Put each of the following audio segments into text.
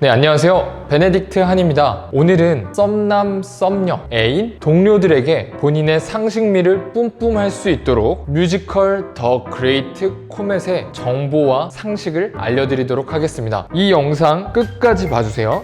네, 안녕하세요. 베네딕트 한입니다. 오늘은 썸남 썸녀 애인 동료들에게 본인의 상식미를 뿜뿜할 수 있도록 뮤지컬 더 그레이트 코멧의 정보와 상식을 알려드리도록 하겠습니다. 이 영상 끝까지 봐주세요.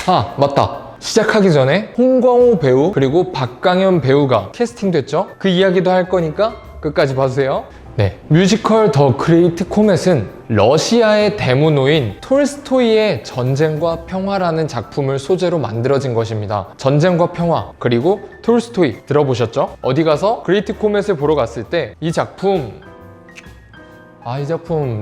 아, 맞다. 시작하기 전에 홍광호 배우 그리고 박강현 배우가 캐스팅됐죠? 그 이야기도 할 거니까 끝까지 봐주세요. 네, 뮤지컬 더 그레이트 코멧은 러시아의 대문호인 톨스토이의 전쟁과 평화라는 작품을 소재로 만들어진 것입니다. 전쟁과 평화, 그리고 톨스토이 들어보셨죠? 어디 가서 그레이트 코멧을 보러 갔을 때 이 작품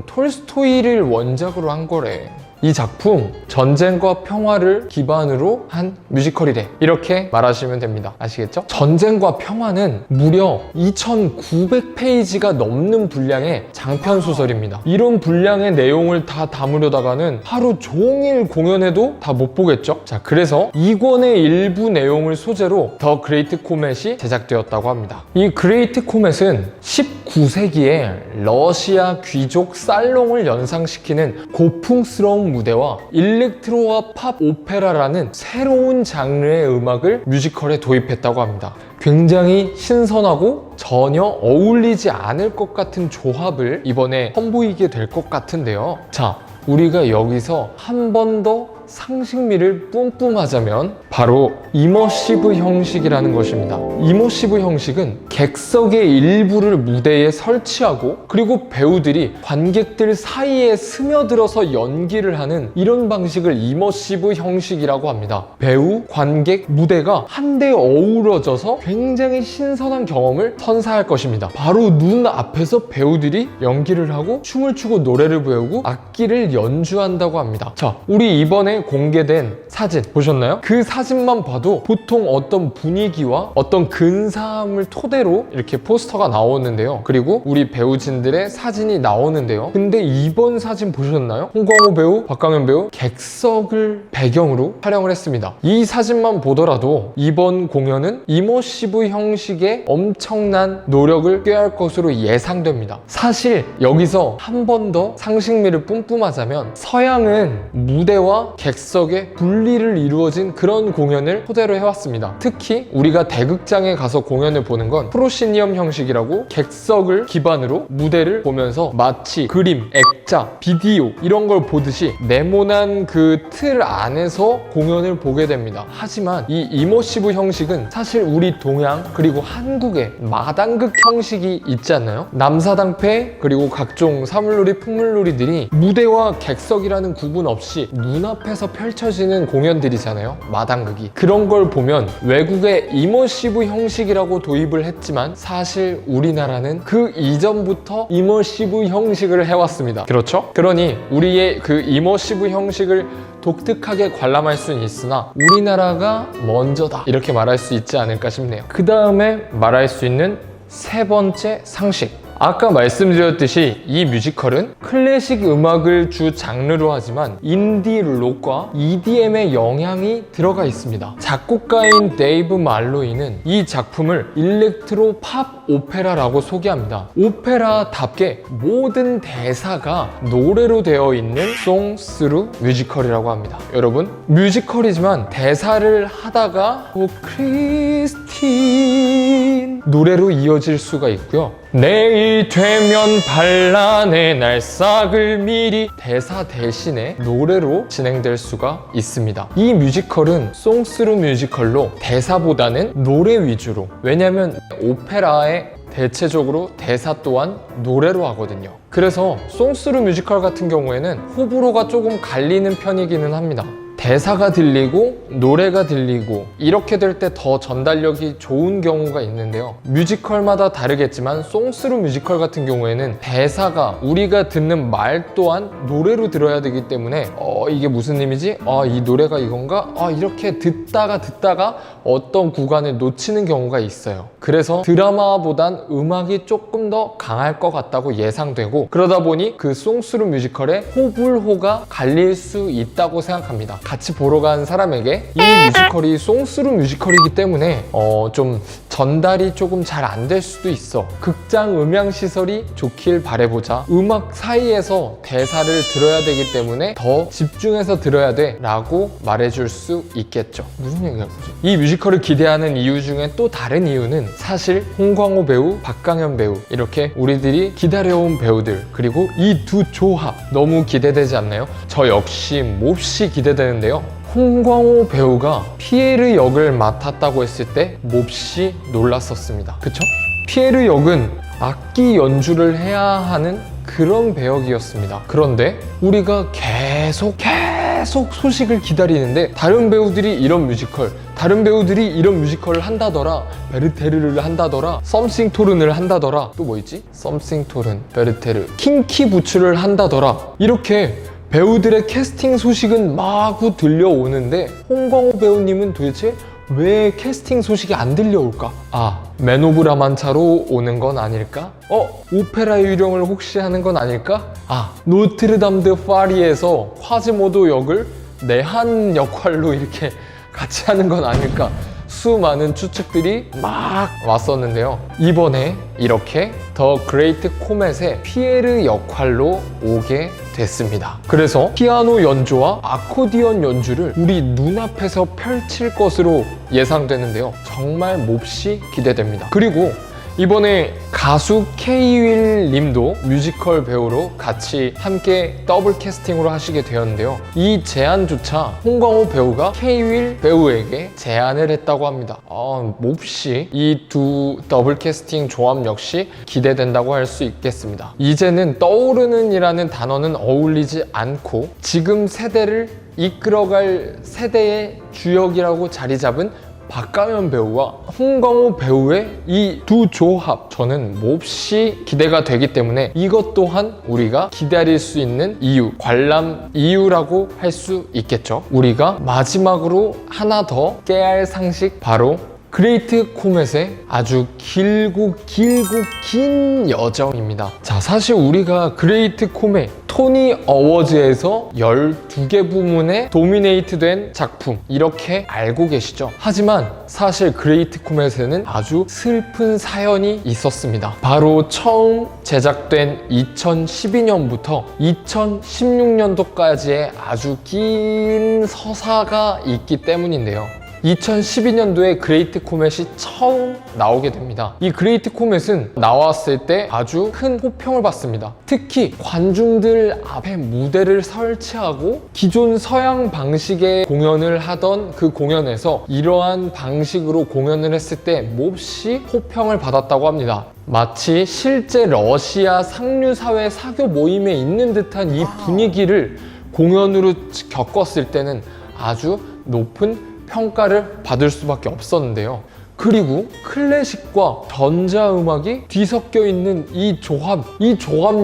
톨스토이를 원작으로 한 거래. 이 작품 전쟁과 평화를 기반으로 한 뮤지컬이래, 이렇게 말하시면 됩니다. 아시겠죠? 전쟁과 평화는 무려 2900페이지가 넘는 분량의 장편 소설입니다. 이런 분량의 내용을 다 담으려다가는 하루 종일 공연해도 다 못 보겠죠? 자, 그래서 이 권의 일부 내용을 소재로 더 그레이트 코멧이 제작되었다고 합니다. 이 그레이트 코멧은 19세기에 러시아 귀족 살롱을 연상시키는 고풍스러운 무대와 일렉트로와 팝 오페라라는 새로운 장르의 음악을 뮤지컬에 도입했다고 합니다. 굉장히 신선하고 전혀 어울리지 않을 것 같은 조합을 이번에 선보이게 될 것 같은데요. 자, 우리가 여기서 한 번 더 상식미를 뿜뿜하자면 바로 이머시브 형식이라는 것입니다. 이머시브 형식은 객석의 일부를 무대에 설치하고 그리고 배우들이 관객들 사이에 스며들어서 연기를 하는 이런 방식을 이머시브 형식이라고 합니다. 배우, 관객, 무대가 한데 어우러져서 굉장히 신선한 경험을 선사할 것입니다. 바로 눈앞에서 배우들이 연기를 하고 춤을 추고 노래를 배우고 악기를 연주한다고 합니다. 자, 우리 이번에 공개된 사진 보셨나요? 그 사진만 봐도 보통 어떤 분위기와 어떤 근사함을 토대로 이렇게 포스터가 나오는데요. 그리고 우리 배우진들의 사진이 나오는데요. 근데 이번 사진 보셨나요? 홍광호 배우, 박강현 배우 객석을 배경으로 촬영을 했습니다. 이 사진만 보더라도 이번 공연은 이머시브 형식의 엄청난 노력을 꾀할 것으로 예상됩니다. 사실 여기서 한 번 더 상식미를 뿜뿜하자면 서양은 무대와 객석의 분리를 이루어진 그런 공연을 토대로 해왔습니다. 특히 우리가 대극장에 가서 공연을 보는 건 프로시니엄 형식이라고 객석을 기반으로 무대를 보면서 마치 그림, 액자, 비디오 이런 걸 보듯이 네모난 그 틀 안에서 공연을 보게 됩니다. 하지만 이 이머시브 형식은 사실 우리 동양 그리고 한국의 마당극 형식이 있지 않나요? 남사당패 그리고 각종 사물놀이, 풍물놀이들이 무대와 객석이라는 구분 없이 눈앞에서 펼쳐지는 공연들이잖아요. 마당극이. 그런 걸 보면 외국의 이머시브 형식이라고 도입을 했지만 사실 우리나라는 그 이전부터 이머시브 형식을 해왔습니다. 그렇죠? 그러니 우리의 그 이머시브 형식을 독특하게 관람할 수는 있으나 우리나라가 먼저다, 이렇게 말할 수 있지 않을까 싶네요. 그 다음에 말할 수 있는 세 번째 상식. 아까 말씀드렸듯이 이 뮤지컬은 클래식 음악을 주 장르로 하지만 인디 록과 EDM의 영향이 들어가 있습니다. 작곡가인 데이브 말로이는 이 작품을 일렉트로 팝 오페라라고 소개합니다. 오페라답게 모든 대사가 노래로 되어 있는 송 스루 뮤지컬이라고 합니다. 여러분, 뮤지컬이지만 대사를 하다가 크리스틴 노래로 이어질 수가 있고요. 내일 되면 반란의 날싹을 미리 대사 대신에 노래로 진행될 수가 있습니다. 이 뮤지컬은 송스루 뮤지컬로 대사보다는 노래 위주로, 왜냐면 오페라의 대체적으로 대사 또한 노래로 하거든요. 그래서 송스루 뮤지컬 같은 경우에는 호불호가 조금 갈리는 편이기는 합니다. 대사가 들리고 노래가 들리고 이렇게 될 때 더 전달력이 좋은 경우가 있는데요. 뮤지컬마다 다르겠지만 송스루 뮤지컬 같은 경우에는 대사가 우리가 듣는 말 또한 노래로 들어야 되기 때문에 이게 무슨 의미지? 이 노래가 이건가? 이렇게 듣다가 어떤 구간을 놓치는 경우가 있어요. 그래서 드라마보단 음악이 조금 더 강할 것 같다고 예상되고, 그러다 보니 그 송스루 뮤지컬의 호불호가 갈릴 수 있다고 생각합니다. 같이 보러 간 사람에게 이 뮤지컬이 송스루 뮤지컬이기 때문에 좀 전달이 조금 잘 안 될 수도 있어. 극장 음향 시설이 좋길 바라보자. 음악 사이에서 대사를 들어야 되기 때문에 더 집중해서 들어야 돼 라고 말해줄 수 있겠죠. 무슨 얘기할 거지? 이 뮤지컬을 기대하는 이유 중에 또 다른 이유는 사실 홍광호 배우, 박강현 배우 이렇게 우리들이 기다려온 배우들, 그리고 이 두 조합 너무 기대되지 않나요? 저 역시 몹시 기대되는데요. 홍광호 배우가 피에르 역을 맡았다고 했을 때 몹시 놀랐었습니다. 그쵸? 피에르 역은 악기 연주를 해야 하는 그런 배역이었습니다. 그런데 우리가 계속 소식을 기다리는데 다른 배우들이 이런 뮤지컬을 한다더라, 베르테르를 한다더라, 썸씽 토른을 한다더라, 또 뭐 있지? 썸씽 토른, 베르테르, 킹키 부츠를 한다더라, 이렇게 배우들의 캐스팅 소식은 마구 들려오는데 홍광호 배우님은 도대체 왜 캐스팅 소식이 안 들려올까? 맨 오브 라만차로 오는 건 아닐까? 오페라 유령을 혹시 하는 건 아닐까? 노트르담 드 파리에서 콰지모도 역을 내한 역할로 이렇게 같이 하는 건 아닐까? 수많은 추측들이 막 왔었는데요. 이번에 이렇게 더 그레이트 코멧의 피에르 역할로 오게 됐습니다. 그래서 피아노 연주와 아코디언 연주를 우리 눈앞에서 펼칠 것으로 예상되는데요. 정말 몹시 기대됩니다. 그리고 이번에 가수 케이윌 님도 뮤지컬 배우로 같이 함께 더블 캐스팅으로 하시게 되었는데요. 이 제안조차 홍광호 배우가 케이윌 배우에게 제안을 했다고 합니다. 몹시 이 두 더블 캐스팅 조합 역시 기대된다고 할 수 있겠습니다. 이제는 떠오르는 이라는 단어는 어울리지 않고 지금 세대를 이끌어갈 세대의 주역이라고 자리 잡은 박강현 배우와 홍광호 배우의 이 두 조합, 저는 몹시 기대가 되기 때문에 이것 또한 우리가 기다릴 수 있는 이유, 관람 이유라고 할 수 있겠죠. 우리가 마지막으로 하나 더 깨야 할 상식, 바로 그레이트 코멧의 아주 길고 긴 여정입니다. 자, 사실 우리가 그레이트 코멧 토니 어워즈에서 12개 부문에 도미네이트 된 작품 이렇게 알고 계시죠? 하지만 사실 그레이트 코멧에는 아주 슬픈 사연이 있었습니다. 바로 처음 제작된 2012년부터 2016년도까지의 아주 긴 서사가 있기 때문인데요. 2012년도에 그레이트 코멧이 처음 나오게 됩니다. 이 그레이트 코멧은 나왔을 때 아주 큰 호평을 받습니다. 특히 관중들 앞에 무대를 설치하고 기존 서양 방식의 공연을 하던 그 공연에서 이러한 방식으로 공연을 했을 때 몹시 호평을 받았다고 합니다. 마치 실제 러시아 상류사회 사교 모임에 있는 듯한 이 분위기를 공연으로 겪었을 때는 아주 높은 평가를 받을 수밖에 없었는데요. 그리고 클래식과 전자음악이 뒤섞여 있는 이 조합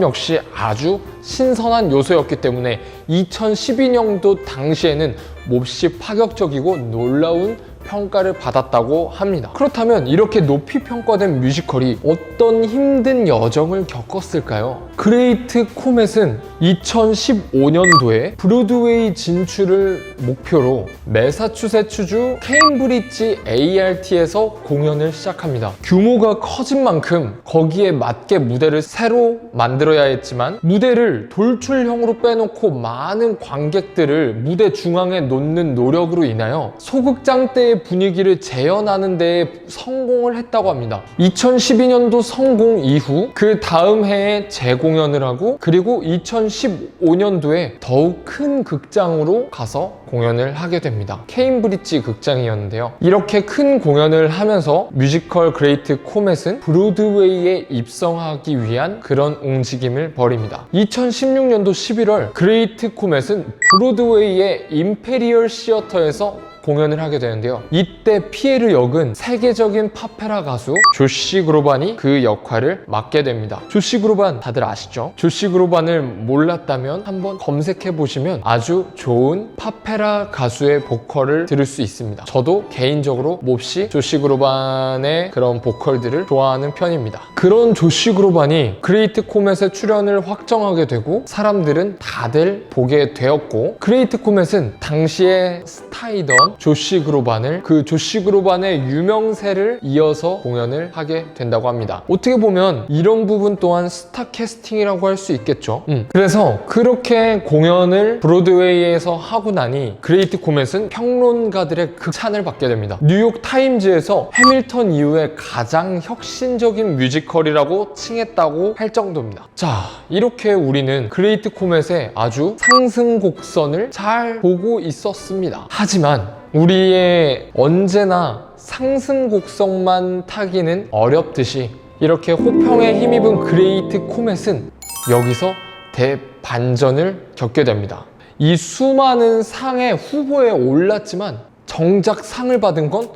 역시 아주 신선한 요소였기 때문에 2012년도 당시에는 몹시 파격적이고 놀라운 평가를 받았다고 합니다. 그렇다면 이렇게 높이 평가된 뮤지컬이 어떤 힘든 여정을 겪었을까요? 그레이트 코멧은 2015년도에 브로드웨이 진출을 목표로 매사추세츠주 케임브리지 ART에서 공연을 시작합니다. 규모가 커진 만큼 거기에 맞게 무대를 새로 만들어야 했지만 무대를 돌출형으로 빼놓고 많은 관객들을 무대 중앙에 놓는 노력으로 인하여 소극장 때의 분위기를 재현하는 데에 성공을 했다고 합니다. 2012년도 성공 이후 그 다음 해에 재공연을 하고, 그리고 2015년도에 더욱 큰 극장으로 가서 공연을 하게 됩니다. 케임브리지 극장이었는데요. 이렇게 큰 공연을 하면서 뮤지컬 그레이트 코멧은 브로드웨이에 입성하기 위한 그런 움직임을 벌입니다. 2016년도 11월 그레이트 코멧은 브로드웨이의 임페리얼 시어터에서 공연을 하게 되는데요. 이때 피에르 역은 세계적인 파페라 가수 조시 그로반이 그 역할을 맡게 됩니다. 조시 그로반 다들 아시죠? 조시 그로반을 몰랐다면 한번 검색해 보시면 아주 좋은 파페라 가수의 보컬을 들을 수 있습니다. 저도 개인적으로 몹시 조시 그로반의 그런 보컬들을 좋아하는 편입니다. 그런 조시 그로반이 그레이트 코멧에 출연을 확정하게 되고 사람들은 다들 보게 되었고, 그레이트 코멧은 당시에 스타이던 조시 그로반을 그 조시 그로반의 유명세를 이어서 공연을 하게 된다고 합니다. 어떻게 보면 이런 부분 또한 스타 캐스팅이라고 할 수 있겠죠. 그래서 그렇게 공연을 브로드웨이에서 하고 나니 그레이트 코멧은 평론가들의 극찬을 받게 됩니다. 뉴욕 타임즈에서 해밀턴 이후에 가장 혁신적인 뮤지컬이라고 칭했다고 할 정도입니다. 자, 이렇게 우리는 그레이트 코멧의 아주 상승곡선을 잘 보고 있었습니다. 하지만 우리의 언제나 상승곡선만 타기는 어렵듯이 이렇게 호평에 힘입은 그레이트 코멧은 여기서 대반전을 겪게 됩니다. 이 수많은 상의 후보에 올랐지만 정작 상을 받은 건